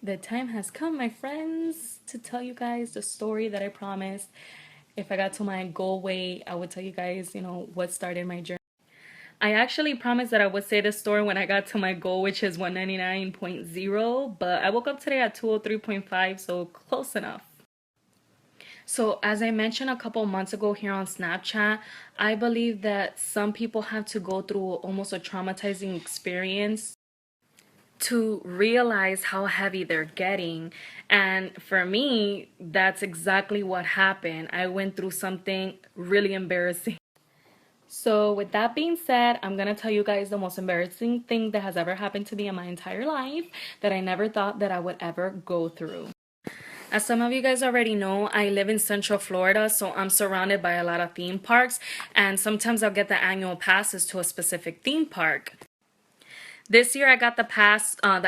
The time has come, my friends, to tell you guys the story that I promised. If I got to my goal weight, I would tell you guys, what started my journey. I actually promised that I would say the story when I got to my goal, which is 199.0, but I woke up today at 203.5, so close enough. So, as I mentioned a couple months ago here on Snapchat, I believe that some people have to go through almost a traumatizing experience to realize how heavy they're getting. And for me, that's exactly what happened. I went through something really embarrassing. So, with that being said, I'm gonna tell you guys the most embarrassing thing that has ever happened to me in my entire life that I never thought that I would ever go through. As some of you guys already know, I live in Central Florida, so I'm surrounded by a lot of theme parks, and sometimes I'll get the annual passes to a specific theme park. This year I got the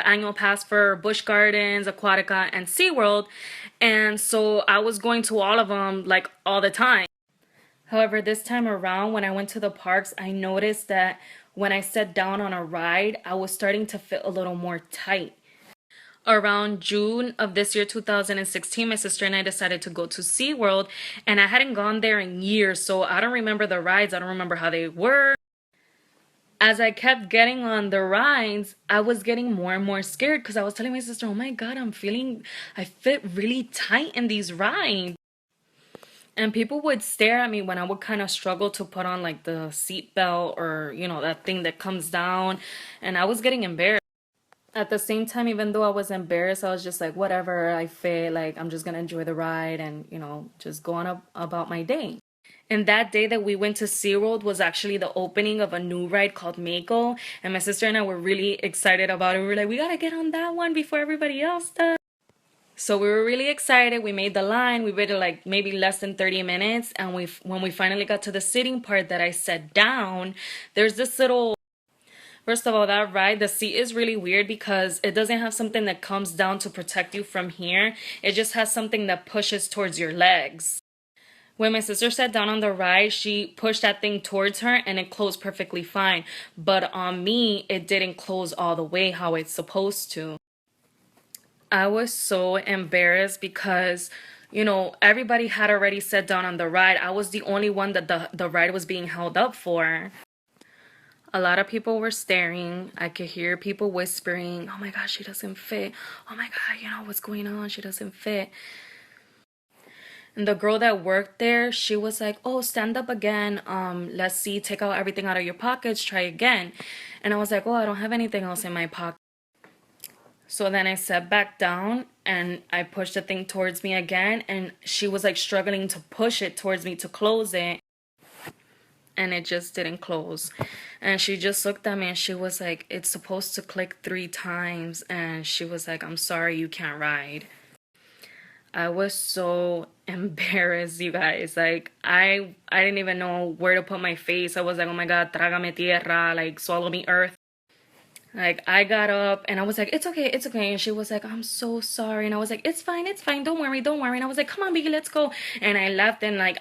annual pass for Busch Gardens, Aquatica, and SeaWorld, and so I was going to all of them like all the time. However, this time around when I went to the parks, I noticed that when I sat down on a ride, I was starting to feel a little more tight. Around June of this year, 2016, my sister and I decided to go to SeaWorld, and I hadn't gone there in years, so I don't remember the rides, I don't remember how they were. As I kept getting on the rides, I was getting more and more scared because I was telling my sister, oh my God, I fit really tight in these rides. And people would stare at me when I would kind of struggle to put on like the seat belt or, that thing that comes down. And I was getting embarrassed. At the same time, even though I was embarrassed, I was just like, whatever, I fit, like, I'm just gonna enjoy the ride and, just go on about my day. And that day that we went to SeaWorld was actually the opening of a new ride called Mako. And my sister and I were really excited about it. We were like, we gotta get on that one before everybody else does. So we were really excited. We made the line. We waited like maybe less than 30 minutes. And when we finally got to the sitting part that I sat down, there's this little. First of all, that ride, the seat is really weird because it doesn't have something that comes down to protect you from here. It just has something that pushes towards your legs. When my sister sat down on the ride, she pushed that thing towards her and it closed perfectly fine. But on me, it didn't close all the way how it's supposed to. I was so embarrassed because, everybody had already sat down on the ride. I was the only one that the ride was being held up for. A lot of people were staring. I could hear people whispering, oh my gosh, she doesn't fit. Oh my God, what's going on? She doesn't fit. And the girl that worked there, she was like, oh, stand up again. Let's see, take out everything out of your pockets, try again. And I was like, oh, I don't have anything else in my pocket. So then I sat back down and I pushed the thing towards me again. And she was like struggling to push it towards me to close it. And it just didn't close. And she just looked at me and she was like, it's supposed to click 3 times. And she was like, I'm sorry, you can't ride. I was so embarrassed, you guys. Like, I didn't even know where to put my face. I was like, oh my God, trágame tierra, like, swallow me earth. Like, I got up and I was like, it's okay, it's okay. And she was like, I'm so sorry. And I was like, it's fine, don't worry, don't worry. And I was like, come on, Biggie, let's go. And I left and like,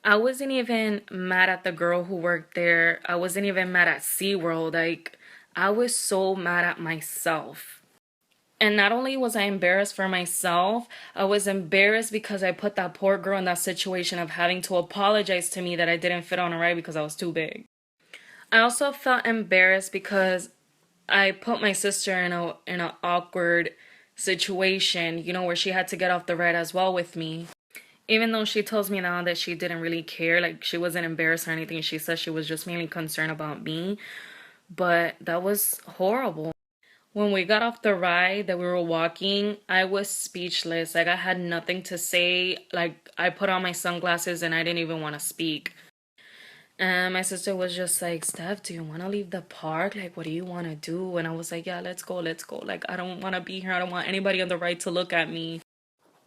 I wasn't even mad at the girl who worked there. I wasn't even mad at SeaWorld. Like, I was so mad at myself. And not only was I embarrassed for myself, I was embarrassed because I put that poor girl in that situation of having to apologize to me that I didn't fit on a ride because I was too big. I also felt embarrassed because I put my sister in an awkward situation, where she had to get off the ride as well with me. Even though she tells me now that she didn't really care, like she wasn't embarrassed or anything, she says she was just mainly concerned about me. But that was horrible. When we got off the ride that we were walking, I was speechless. Like I had nothing to say. Like I put on my sunglasses and I didn't even want to speak. And my sister was just like, Steph, do you want to leave the park? Like, what do you want to do? And I was like, yeah, let's go, let's go. Like, I don't want to be here. I don't want anybody on the ride to look at me.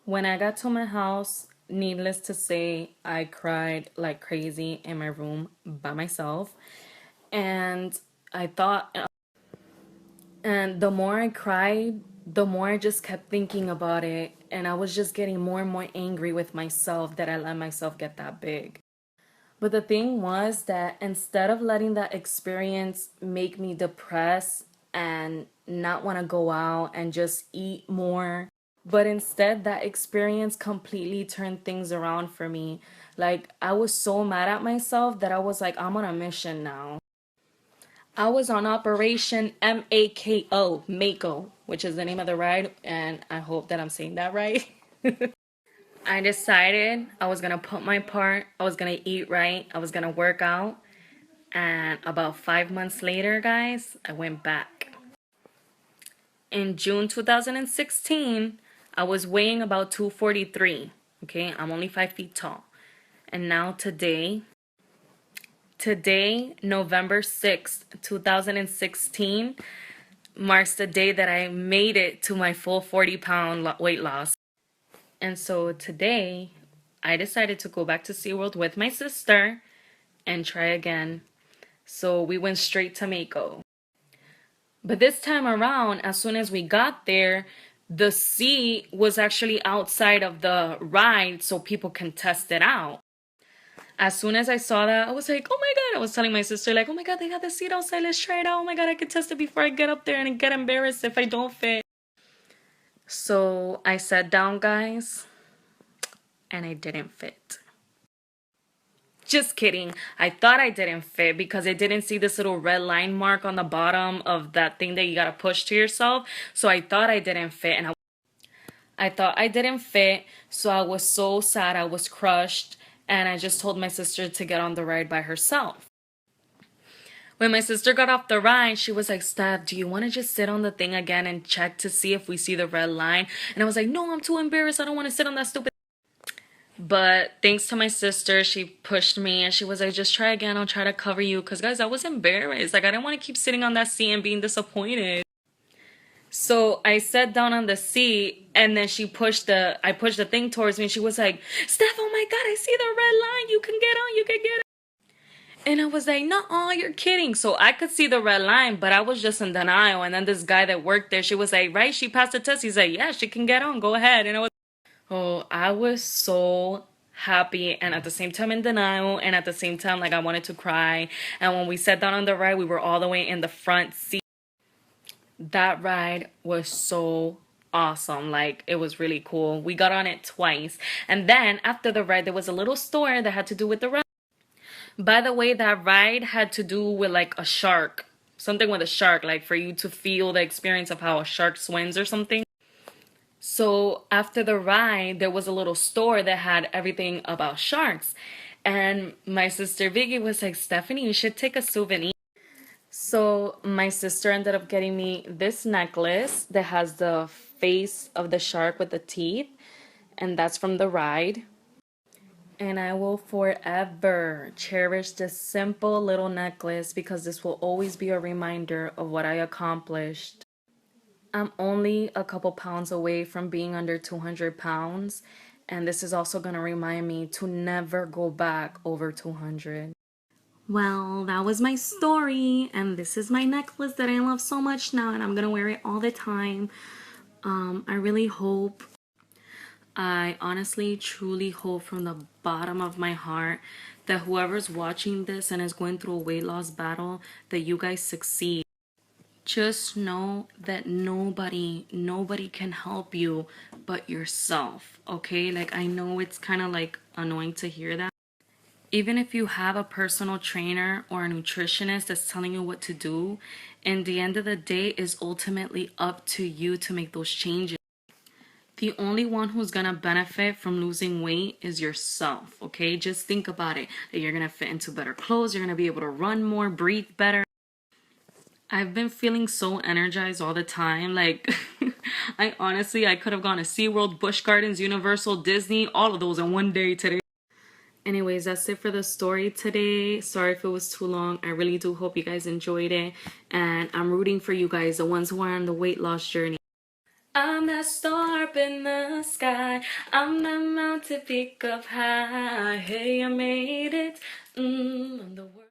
When I got to my house, needless to say, I cried like crazy in my room by myself. And I thought, and the more I cried, the more I just kept thinking about it. And I was just getting more and more angry with myself that I let myself get that big. But the thing was that instead of letting that experience make me depressed, and not want to go out and just eat more. But instead, that experience completely turned things around for me. Like, I was so mad at myself that I was like, I'm on a mission now. I was on Operation MAKO, Mako, which is the name of the ride, and I hope that I'm saying that right. I decided I was gonna put my part, I was gonna eat right, I was gonna work out, and about 5 months later, guys, I went back. In June 2016, I was weighing about 243. Okay, I'm only 5 feet tall. And now today, November 6th, 2016, marks the day that I made it to my full 40-pound weight loss. And so today, I decided to go back to SeaWorld with my sister and try again. So we went straight to Mako. But this time around, as soon as we got there, the seat was actually outside of the ride so people can test it out. As soon as I saw that, I was like, oh my God. I was telling my sister, like, oh my God, they got the seat outside. Let's try it out. Oh my God, I could test it before I get up there and get embarrassed if I don't fit. So I sat down, guys, and I didn't fit. Just kidding. I thought I didn't fit because I didn't see this little red line mark on the bottom of that thing that you gotta push to yourself. So I thought I didn't fit, and I thought I didn't fit. So I was so sad. I was crushed, and I just told my sister to get on the ride by herself. When my sister got off the ride, she was like, Steph, do you want to just sit on the thing again and check to see if we see the red line? And I was like, no, I'm too embarrassed. I don't want to sit on that stupid. But thanks to my sister, she pushed me and she was like, just try again. I'll try to cover you. Because, guys, I was embarrassed. Like, I didn't want to keep sitting on that seat and being disappointed. So I sat down on the seat and then I pushed the thing towards me. And she was like, Steph, oh my God, I see the red line. You can get on. You can get on. And I was like, no, you're kidding. So I could see the red line, but I was just in denial. And then this guy that worked there, she was like, right, she passed the test. He's like, yeah, she can get on. Go ahead. And I was so happy and at the same time in denial and at the same time like I wanted to cry. And when we sat down on the ride, we were all the way in the front seat. That ride was so awesome. Like, it was really cool. We got on it twice. And then after the ride, there was a little store that had to do with the ride. By the way, that ride had to do with like a shark. Something with a shark, like for you to feel the experience of how a shark swims or something. So after the ride, there was a little store that had everything about sharks. And my sister Vicky was like, Stephanie, you should take a souvenir. So my sister ended up getting me this necklace that has the face of the shark with the teeth. And that's from the ride. And I will forever cherish this simple little necklace because this will always be a reminder of what I accomplished. I'm only a couple pounds away from being under 200 pounds, and this is also going to remind me to never go back over 200. Well, that was my story, and this is my necklace that I love so much now, and I'm going to wear it all the time. I honestly, truly hope from the bottom of my heart that whoever's watching this and is going through a weight loss battle, that you guys succeed. Just know that nobody can help you but yourself, okay? Like, I know it's kind of like annoying to hear that. Even if you have a personal trainer or a nutritionist that's telling you what to do, in the end of the day, it's ultimately up to you to make those changes. The only one who's gonna benefit from losing weight is yourself, okay? Just think about it, that you're gonna fit into better clothes, you're gonna be able to run more, breathe better. I've been feeling so energized all the time. Like, I could have gone to SeaWorld, Busch Gardens, Universal, Disney, all of those in one day today. Anyways, that's it for the story today. Sorry if it was too long. I really do hope you guys enjoyed it. And I'm rooting for you guys, the ones who are on the weight loss journey. I'm that star up in the sky. I'm that mountain peak up high. Hey, I made it. I'm the world.